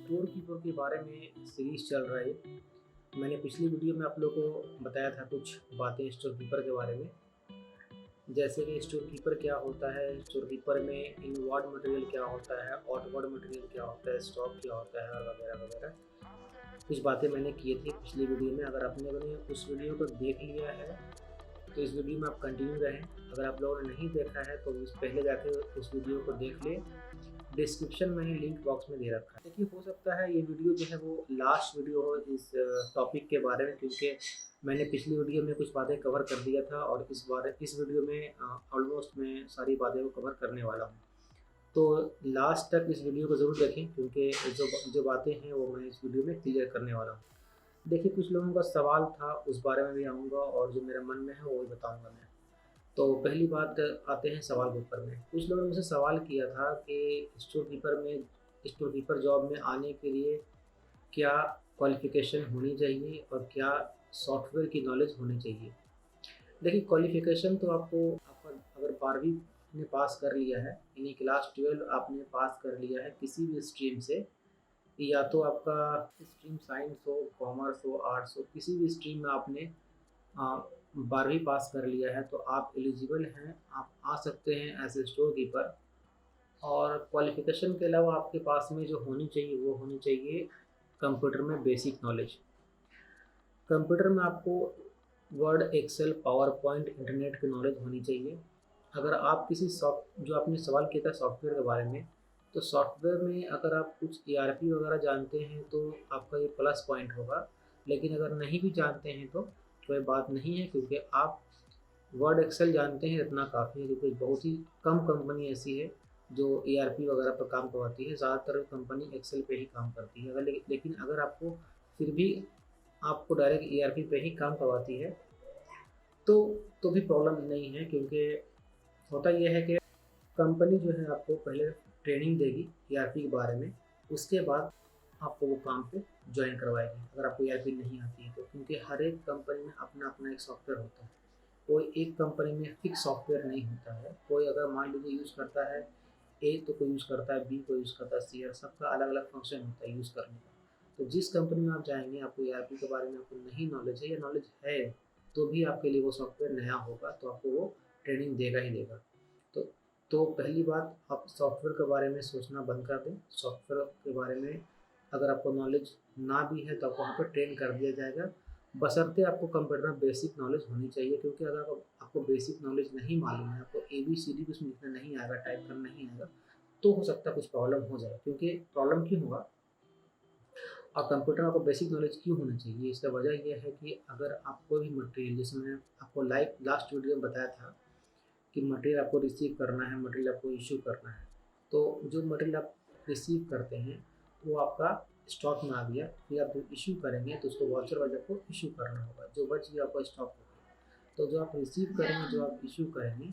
Store keeper के बारे में सीरीज़ चल रहा है। मैंने पिछली वीडियो में आप लोगों को बताया था कुछ बातें स्टोर कीपर के बारे में। जैसे कि स्टोर कीपर क्या होता है, स्टोर कीपर में इनवर्ड मटेरियल क्या होता है, आउटवर्ड मटेरियल क्या होता है, स्टॉक क्या होता है और वगैरह-वगैरह। कुछ बातें मैंने की थी पिछली वीडियो में। अगर आप लोगों ने उस वीडियो को देख लिया है तो इस वीडियो में आप कंटिन्यू रहें। अगर आप लोगों ने नहीं देखा है तो उस पहले जाके उस वीडियो को देख लें। डिस्क्रिप्शन में ही लिंक बॉक्स में दे रखा है। देखिए, हो सकता है ये वीडियो जो है वो लास्ट वीडियो हो इस टॉपिक के बारे में, क्योंकि मैंने पिछली वीडियो में कुछ बातें कवर कर दिया था और इस वीडियो में ऑलमोस्ट मैं सारी बातें को कवर करने वाला हूँ। तो लास्ट तक इस वीडियो को ज़रूर देखें, क्योंकि जो जो बातें हैं वो मैं इस वीडियो में क्लियर करने वाला हूँ। देखिए, कुछ लोगों का सवाल था, उस बारे में भी आऊँगा और जो मेरे मन में है वो भी बताऊँगा मैं। तो पहली बात आते हैं सवाल के ऊपर में। कुछ लोगों ने मुझसे सवाल किया था कि स्टोर कीपर जॉब में आने के लिए क्या क्वालिफ़िकेशन होनी चाहिए और क्या सॉफ्टवेयर की नॉलेज होनी चाहिए? देखिए, क्वालिफ़िकेशन तो आपका अगर 12वीं ने पास कर लिया है, यानी क्लास 12 आपने पास कर लिया है किसी भी स्ट्रीम से, या तो आपका स्ट्रीम साइंस हो, कॉमर्स हो, आर्ट्स हो, किसी भी स्ट्रीम में आपने 12वीं पास कर लिया है तो आप एलिजिबल हैं, आप आ सकते हैं एज़ ए स्टोर कीपर। और क्वालिफ़िकेशन के अलावा आपके पास में जो होनी चाहिए वो होनी चाहिए कंप्यूटर में बेसिक नॉलेज। कंप्यूटर में आपको Word, Excel, PowerPoint, internet की नॉलेज होनी चाहिए। अगर आप किसी सॉफ्ट जो आपने सवाल किया था सॉफ्टवेयर के बारे में, तो सॉफ्टवेयर में अगर आप कुछ ईआरपी वगैरह जानते हैं तो आपका ये प्लस पॉइंट होगा। लेकिन अगर नहीं भी जानते हैं तो कोई बात नहीं है, क्योंकि आप वर्ड, एक्सेल जानते हैं इतना काफ़ी है, क्योंकि बहुत ही कम कंपनी ऐसी है जो ईआरपी वगैरह पर काम करवाती है। ज़्यादातर कंपनी एक्सेल पे ही काम करती है। लेकिन अगर आपको फिर भी आपको डायरेक्ट ईआरपी पे ही काम करवाती है तो भी प्रॉब्लम नहीं है, क्योंकि होता ये है कि कंपनी जो है आपको पहले ट्रेनिंग देगी ईआरपी के बारे में, उसके बाद आपको वो काम पे जॉइन करवाएगी अगर आपको ईआरपी नहीं आती है तो। क्योंकि हर एक कंपनी में अपना-अपना एक सॉफ्टवेयर होता है। कोई एक कंपनी में फिक्स सॉफ्टवेयर नहीं होता है। कोई अगर मान लीजिए यूज़ करता है ए तो कोई यूज़ करता है बी, कोई यूज़ करता है सी, और सबका अलग-अलग फंक्शन होता है यूज़ करने का। तो जिस कंपनी में आप जाएँगे, आपको ईआरपी के बारे में आपको नहीं नॉलेज है या नॉलेज है, तो भी आपके लिए वो सॉफ्टवेयर नया होगा, तो आपको वो ट्रेनिंग देगा ही देगा। तो पहली बात, आप सॉफ्टवेयर के बारे में सोचना बंद कर दें। सॉफ्टवेयर के बारे में अगर आपको नॉलेज ना भी है तो आपको वहाँ पे ट्रेन कर दिया जाएगा। बशर्ते आपको कंप्यूटर में बेसिक नॉलेज होनी चाहिए, क्योंकि अगर आपको बेसिक नॉलेज नहीं मालूम है, आपको एबीसीडी कुछ लिखना नहीं आएगा, टाइप करना नहीं आएगा, तो हो सकता है कुछ प्रॉब्लम हो जाए। क्योंकि प्रॉब्लम क्यों होगा, और कंप्यूटर में आपको बेसिक नॉलेज क्यों होना चाहिए? इसका वजह ये है कि अगर आप कोई भी मटेरियल, जैसे मैंने आपको लाइव लास्ट वीडियो में बताया था कि मटेरियल आपको रिसीव करना है, मटेरियल आपको इश्यू करना है। तो जो मटेरियल आप रिसीव करते हैं वो आपका स्टॉक में आ गया, फिर आप जब इश्यू करेंगे तो उसको वाचर वाले को इश्यू करना होगा, जो बच गया आपका स्टॉक हो गया। तो जो आप रिसीव करेंगे, जो आप इश्यू करेंगे,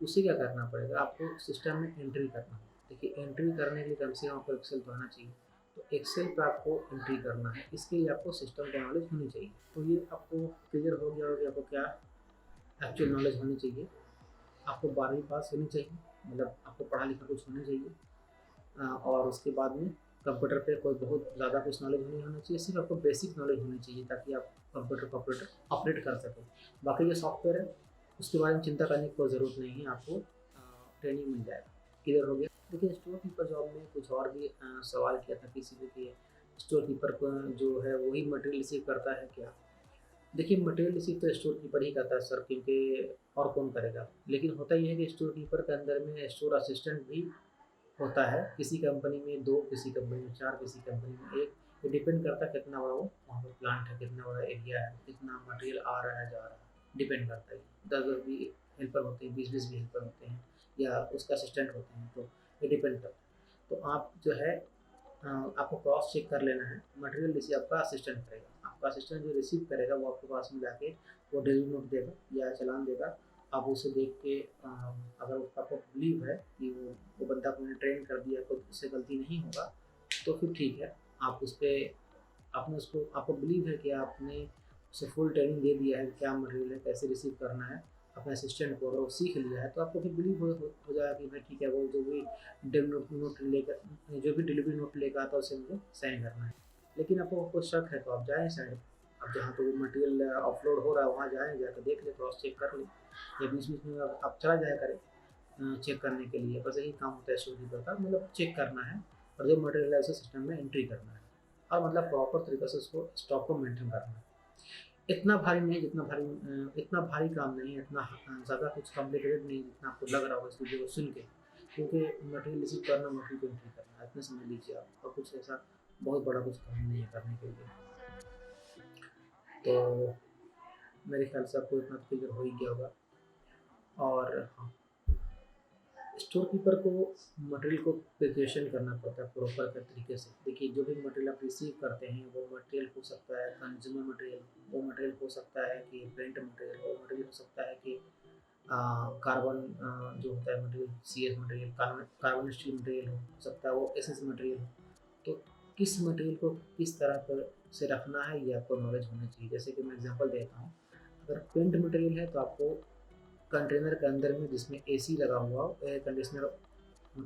उसे क्या करना पड़ेगा, आपको सिस्टम में एंट्री करना होगा। देखिए, एंट्री करने के लिए कम से कम आपको एक्सेल तो आना चाहिए। तो एक्सेल पे आपको एंट्री करना है, इसके लिए आपको सिस्टम का नॉलेज होनी चाहिए। तो ये आपको क्लियर हो गया होगा आपको क्या एक्चुअल नॉलेज होनी चाहिए। आपको 12वीं पास होनी चाहिए, मतलब आपको पढ़ा लिखा कुछ होना चाहिए। और उसके बाद में कंप्यूटर पे कोई बहुत ज़्यादा कुछ नॉलेज नहीं होना चाहिए, सिर्फ आपको बेसिक नॉलेज होनी चाहिए ताकि आप कंप्यूटर को ऑपरेट कर सकें। बाकी जो सॉफ्टवेयर है उसके बारे में चिंता करने की कोई ज़रूरत नहीं है, आपको ट्रेनिंग मिल जाएगा। क्लियर हो गया? देखिए, स्टोर कीपर जॉब में कुछ और भी सवाल किया था किसी ने कि स्टोर कीपर को जो है वही मटेरियल रिसीव करता है क्या? देखिए, मटेरियल रिसीव तो स्टोर कीपर ही करता है सर, क्योंकि और कौन करेगा। लेकिन होता ये है कि स्टोर कीपर के अंदर में स्टोर असिस्टेंट भी होता है। किसी कंपनी में 2, किसी कंपनी में 4, किसी कंपनी में 1। ये डिपेंड करता है कितना बड़ा वो वहाँ पे प्लांट है, कितना बड़ा एरिया है, कितना मटेरियल आ रहा है, जा रहा है, डिपेंड करता है। 10-10 भी हेल्पर होते हैं, 20-20 भी हेल्पर होते हैं, या उसका असिस्टेंट होते हैं, तो ये डिपेंड करता है। तो आप जो है आपको क्रॉस चेक कर लेना है। मटेरियल रिसीव आपका असिस्टेंट करेगा। आपका असिस्टेंट जो रिसीव करेगा वो आपके पास में जाके वो डिलीवरी नोट देगा या चालान देगा। आप उसे देख के अगर आपको बिलीव है कि वो बंदा को मैंने ट्रेन कर दिया, कोई उससे गलती नहीं होगा, तो फिर ठीक है। आप उस पे आपने उसको आपको बिलीव है कि आपने उसे फुल ट्रेनिंग दे दिया है, क्या मटेरियल है, कैसे रिसीव करना है, अपने असिस्टेंट को, अगर वो सीख लिया है तो आपको फिर बिलीव हो जाएगा कि भाई ठीक है, वो जो भी नोट लेकर, जो भी डिलीवरी नोट लेकर आता है उसे मुझे साइन करना है। लेकिन आपको कुछ शक है तो आप जाएँ साइड, अब जहाँ पे वो मटेरियल ऑफलोड हो रहा है वहाँ जाएँ, जाकर देख लें, क्रॉस चेक कर लें, या बीच-बीच में आप चला जाया करें चेक करने के लिए। बस यही काम होता है स्टोर कीपर का, मतलब चेक करना है और जो मटेरियल है उसे सिस्टम में एंट्री करना है और मतलब प्रॉपर तरीके से उसको स्टॉक को मेंटेन करना है। इतना भारी नहीं, इतना भारी काम नहीं है, इतना ज़्यादा कुछ कॉम्प्लिकेटेड नहीं जितना आपको लग रहा होगा इस वीडियो को सुन के, क्योंकि मटेरियल रिसीव करना, मटेरियल को एंट्री करना, इतना समझ लीजिए आप, और कुछ ऐसा बहुत बड़ा कुछ काम नहीं है करने के लिए। तो मेरे ख्याल से आपको इतना क्लियर हो ही गया होगा। और हाँ, स्टोर कीपर को मटेरियल को प्रिपरेशन करना पड़ता है प्रॉपर के तरीके से। देखिए, जो भी मटेरियल आप रिसीव करते हैं वो मटेरियल हो सकता है कंज्यूमर मटेरियल, वो मटेरियल हो सकता है कि प्रिंट मटेरियल, वो मटेरियल हो सकता है कि कार्बन जो होता है material, C S material, carbon steel material हो सकता है, वो एस एस मटेरियल हो। तो किस मटेरियल को किस तरह पर से रखना है ये आपको नॉलेज होना चाहिए। जैसे कि मैं एग्जांपल देता हूँ, अगर पेंट मटेरियल है तो आपको कंटेनर के अंदर में जिसमें एसी लगा हुआ हो, एयर कंडीशनर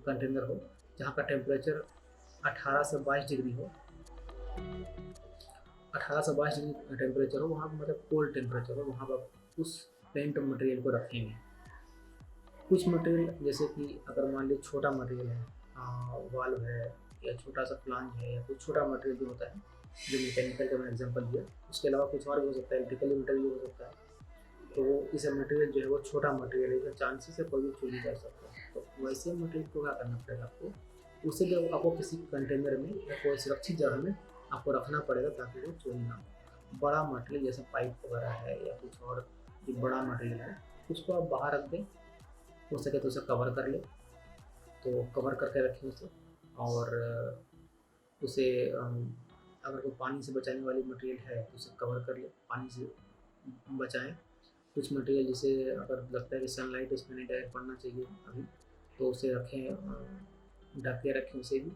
कंटेनर हो, जहाँ का टेम्परेचर 18 से 22 डिग्री हो, 18 से 22 डिग्री टेम्परेचर हो, वहाँ मतलब कोल्ड टेम्परेचर हो, वहाँ पर उस पेंट मटेरियल को रखेंगे। कुछ मटेरियल जैसे कि अगर मान लीजिए छोटा मटेरियल है, वाल्व है या छोटा सा फ्लांज है, या कुछ छोटा मटेरियल जो होता है, जो मैकेनिकल का मैं एग्जांपल दिया, उसके अलावा कुछ और भी हो सकता है, इलेक्ट्रिकल मटेरियल हो सकता है। तो वो इस मटेरियल जो है वो छोटा मटेरियल है, इसका चांसेस है कोई भी चोरी कर सकता है। तो वैसे मटेरियल को क्या करना पड़ेगा आपको, उसे जब आपको किसी कंटेनर में या कोई सुरक्षित जगह में आपको रखना पड़ेगा ताकि वो चोरी ना हो। बड़ा मटेरियल जैसे पाइप वगैरह है या कुछ और जो बड़ा मटेरियल है, उसको आप बाहर रख दें, हो सके तो उसे कवर कर ले, तो कवर करके रखें उसे। और उसे अगर वो पानी से बचाने वाली मटेरियल है तो उसे कवर कर ले, पानी से बचाएं। कुछ मटेरियल जैसे अगर लगता है कि सनलाइट इसमें नहीं डायरेक्ट पड़ना चाहिए अभी, तो उसे रखें, ढक के रखें उसे भी।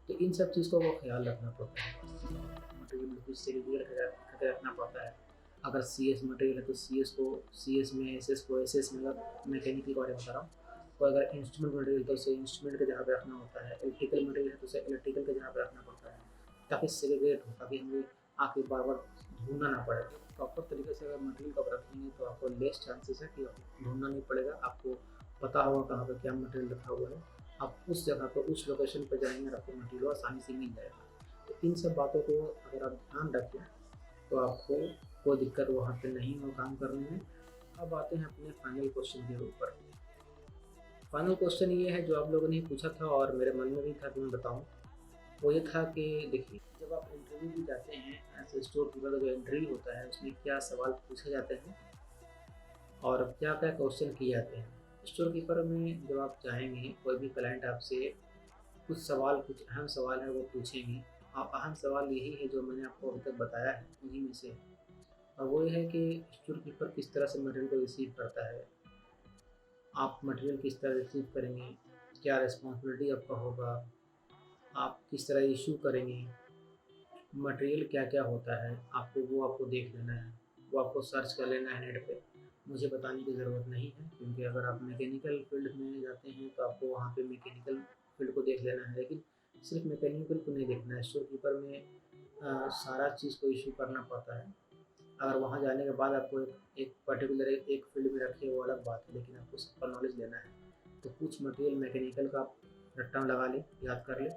तो इन सब चीज़ को वो ख्याल रखना पड़ता है, मटेरियल बिल्कुल सेग्रीगेट करके रखना पड़ता है। अगर सी एस मटेरियल है तो सी एस को सी एस में, एस एस को एस एस में, अगर मैकेनिकल के बारे में बता रहा हूँ, तो अगर इंस्ट्रूमेंट मटेरियल तो उसे इंस्ट्रूमेंट की जगह पे रखना होता है, इलेक्ट्रिकल मटेरियल है तो उसे इलेक्ट्रिकल की जगह पे रखना पड़ता है, ताकि सेग्रीगेट हो, ताकि हमें आके बार बार ढूंढना ना पड़े। प्रॉपर तरीके से अगर मटेरियल को आप रखेंगे तो आपको लेस चांसेस है कि ढूंढना नहीं पड़ेगा, आपको पता होगा कहाँ पे क्या मटेरियल रखा हुआ है, आप उस जगह पर उस लोकेशन पर जाएंगे और आपको मटेरियल आसानी से मिल जाएगा। तो इन सब बातों को अगर आप ध्यान रखें तो आपको कोई दिक्कत वहाँ पे नहीं हो काम करने में। अब आते हैं अपने फाइनल क्वेश्चन के ऊपर। फाइनल क्वेश्चन ये है जो आप लोगों ने पूछा था और मेरे मन में भी था कि मैं बताऊँ, वो ये था कि देखिए, जब आप इंटरव्यू भी जाते हैं ऐसे स्टोर कीपर का जो इंटरव्यू होता है उसमें क्या सवाल पूछे जाते हैं और क्या क्या क्वेश्चन किए जाते हैं। स्टोर कीपर में जब आप जाएंगे, कोई भी क्लाइंट आपसे कुछ सवाल, कुछ अहम सवाल है वो पूछेंगे। और अहम सवाल यही है जो मैंने आपको अभी तक बताया है उन्हीं में से, और वो ये है कि स्टोर कीपर किस तरह से मटेरियल को रिसीव करता है, आप मटेरियल किस तरह रिसीव करेंगे, क्या रिस्पॉन्सिबिलिटी आपका होगा, आप किस तरह इशू करेंगे, मटेरियल क्या क्या होता है, आपको देख लेना है, वो आपको सर्च कर लेना है नेट पे। मुझे बताने की ज़रूरत नहीं है, क्योंकि अगर आप मैकेनिकल फील्ड में जाते हैं तो आपको वहाँ पे मैकेनिकल फील्ड को देख लेना है, लेकिन सिर्फ मैकेनिकल को नहीं देखना है। स्टोर कीपर में सारा चीज़ को इशू करना पड़ता है। अगर वहाँ जाने के बाद आपको एक पर्टिकुलर एक फील्ड में रखे वो अलग बात है, लेकिन आपको सबका नॉलेज लेना है। तो कुछ मटेरियल मैकेनिकल का आप रट्टा लगा लें, याद कर लें,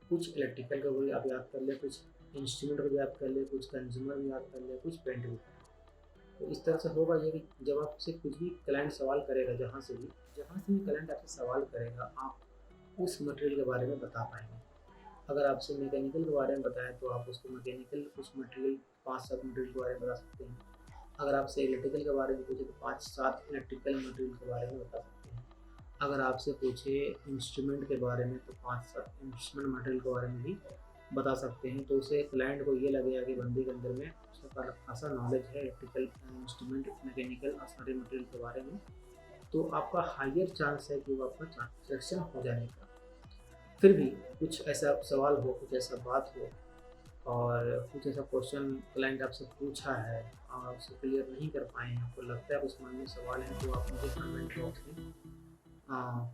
कुछ इलेक्ट्रिकल का भी आप याद कर लें, कुछ इंस्ट्रूमेंट को भी याद कर लें, कुछ कंज्यूमर भी याद कर लें, कुछ पेंट भी। तो इस तरह से होगा ये कि जब आपसे कुछ भी क्लाइंट सवाल करेगा, जहाँ से भी क्लाइंट आपसे सवाल करेगा, आप उस मटेरियल के बारे में बता पाएंगे। अगर आपसे मैकेनिकल के बारे में बताया तो आप उसको मैकेनिकल कुछ मटेरियल, 5-7 मटेरियल के बारे में बता सकते हैं। अगर आपसे इलेक्ट्रिकल के बारे में पूछे तो 5-7 इलेक्ट्रिकल मटेरियल के बारे में बता सकते हैं। अगर आपसे पूछे इंस्ट्रूमेंट के बारे में तो 5-7 इंस्ट्रूमेंट मटेरियल के बारे में भी बता सकते हैं। तो उसे क्लाइंट को ये लगेगा कि बंदे के अंदर में उसका खासा नॉलेज है इलेक्ट्रिकल, इंस्ट्रूमेंट, मैकेनिकल और सारे मटेरियल के बारे में। तो आपका हायर चांस है कि वो आपका सिलेक्शन हो जाने का। फिर भी कुछ ऐसा सवाल हो, कुछ ऐसा बात हो और कुछ ऐसा क्वेश्चन क्लाइंट आपसे पूछा है और आप उसको क्लियर नहीं कर पाए हैं, आपको लगता है कुछ मन में सवाल है, तो आप मुझे कमेंट बॉक्स में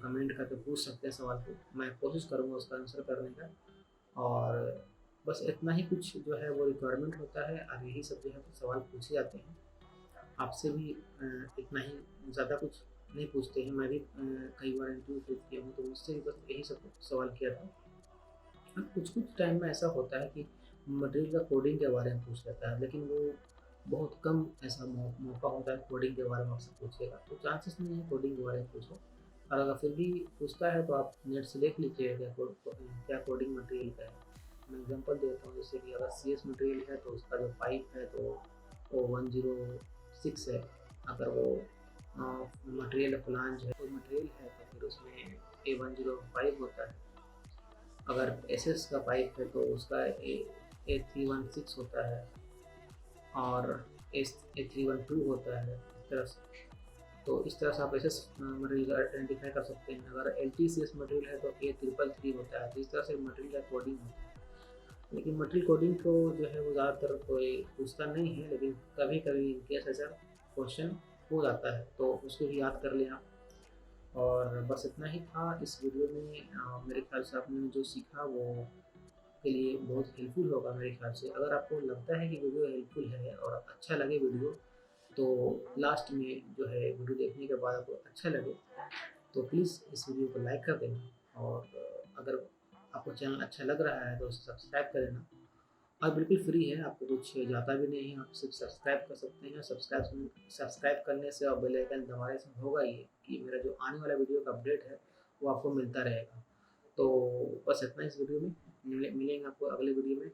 कमेंट करके पूछ सकते हैं सवाल को। मैं कोशिश करूँगा उसका आंसर करने का। और बस इतना ही कुछ जो है वो रिक्वायरमेंट होता है, और यही सब जो है वो सवाल पूछे जाते हैं। आपसे भी इतना ही, ज़्यादा कुछ नहीं पूछते हैं। मैं भी कई बार इंटरव्यू फेस किया हूँ, तो मुझसे भी बस यही सब सवाल किया था। हाँ, कुछ-कुछ टाइम में ऐसा होता है कि मटेरियल का कोडिंग के बारे में पूछ लेता है, लेकिन वो बहुत कम ऐसा मौका होता है कोडिंग के बारे में आपसे पूछेगा, तो चांसेस नहीं है कोडिंग के बारे में पूछो। और अगर फिर भी पूछता है तो आप नेट से देख लीजिए क्या कोडिंग मटेरियल का है। मैं एग्जांपल देता हूँ, जैसे कि अगर सीएस मटेरियल है तो उसका जो पाइप है तो वो 106 है। अगर वो मटेरियल फ्लांज है, कोई मटेरियल है तो फिर उसमें A105 होता है। अगर एसएस का पाइप है तो उसका A316 होता है, और A312 होता है। इस तरह से, तो इस तरह से आप एसएस मटेरियल आइडेंटिफाई कर सकते हैं। अगर एलटीसीएस मटेरियल है तो A333 होता है। तो इस तरह से मटेरियल का कोडिंग होता है। लेकिन मटेरियल कोडिंग को जो है वो ज़्यादातर कोई पूछता नहीं है, लेकिन कभी कभी इनकेस ऐसा क्वेश्चन हो जाता है तो उसको भी याद कर लें आप। और बस इतना ही था इस वीडियो में। मेरे ख्याल से आपने जो सीखा वो के लिए बहुत हेल्पफुल होगा मेरे ख्याल से। अगर आपको लगता है कि वीडियो हेल्पफुल है और अच्छा लगे वीडियो, तो लास्ट में जो है वीडियो देखने के बाद आपको अच्छा लगे तो प्लीज़ इस वीडियो को लाइक कर देना। और अगर आपको चैनल अच्छा लग रहा है तो उसे सब्सक्राइब कर देना। और बिल्कुल फ्री है, आपको कुछ जाता भी नहीं है, आप सिर्फ सब्सक्राइब कर सकते हैं। सब्सक्राइब करने से और बेल आइकन दबाने से होगा ये कि मेरा जो आने वाला वीडियो का अपडेट है वो आपको मिलता रहेगा। तो बस इतना इस वीडियो में। मिलेंगे आपको अगले वीडियो में।